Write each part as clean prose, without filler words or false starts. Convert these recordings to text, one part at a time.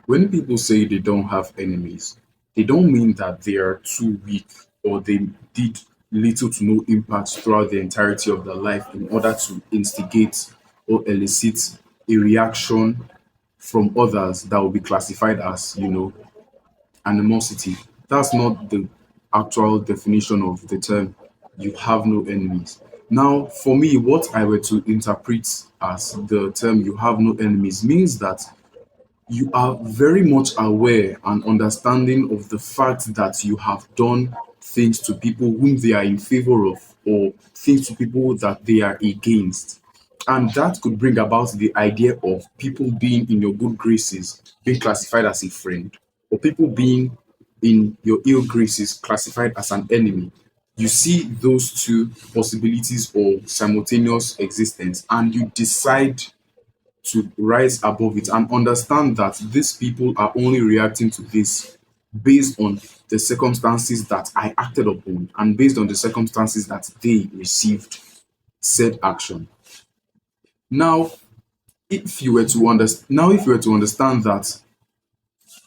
When people say they don't have enemies, they don't mean that they are too weak or they did little to no impact throughout the entirety of their life in order to instigate or elicit a reaction from others that will be classified as, animosity. That's not the actual definition of the term you have no enemies. Now, for me, what I were to interpret as the term you have no enemies means that you are very much aware and understanding of the fact that you have done things to people whom they are in favor of or things to people that they are against. And that could bring about the idea of people being in your good graces being classified as a friend, or people being in your ill graces classified as an enemy. You see those two possibilities or simultaneous existence, and you decide to rise above it and understand that these people are only reacting to this based on the circumstances that I acted upon and based on the circumstances that they received said action. Now, if you were to understand that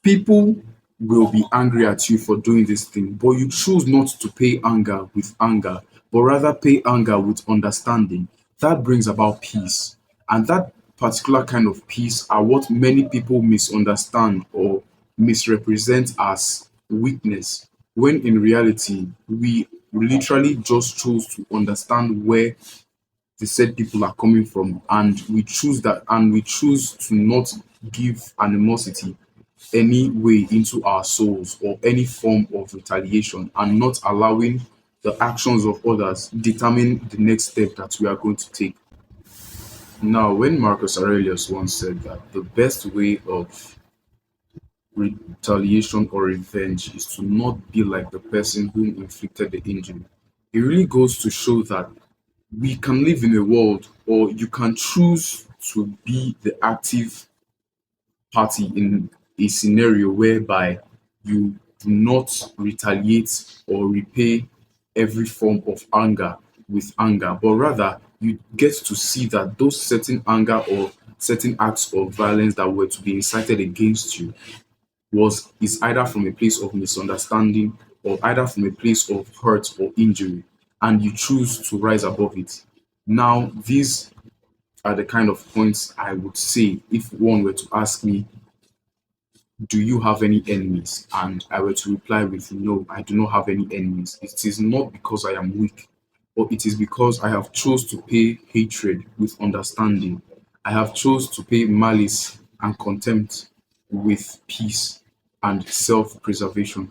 people will be angry at you for doing this thing, but you choose not to pay anger with anger, but rather pay anger with understanding. That brings about peace. And that particular kind of peace are what many people misunderstand or misrepresent as weakness, when in reality, we literally just chose to understand where the said people are coming from, and we choose to not give animosity any way into our souls or any form of retaliation, and not allowing the actions of others determine the next step that we are going to take. Now, when Marcus Aurelius once said that the best way of retaliation or revenge is to not be like the person who inflicted the injury, it really goes to show that we can live in a world, or you can choose to be the active party in a scenario whereby you do not retaliate or repay every form of anger with anger, but rather you get to see that those certain anger or certain acts of violence that were to be incited against you was is either from a place of misunderstanding or either from a place of hurt or injury, and you choose to rise above it. Now, these are the kind of points I would say if one were to ask me, do you have any enemies? And I were to reply with, no, I do not have any enemies. It is not because I am weak, but it is because I have chose to pay hatred with understanding. I have chose to pay malice and contempt with peace and self-preservation.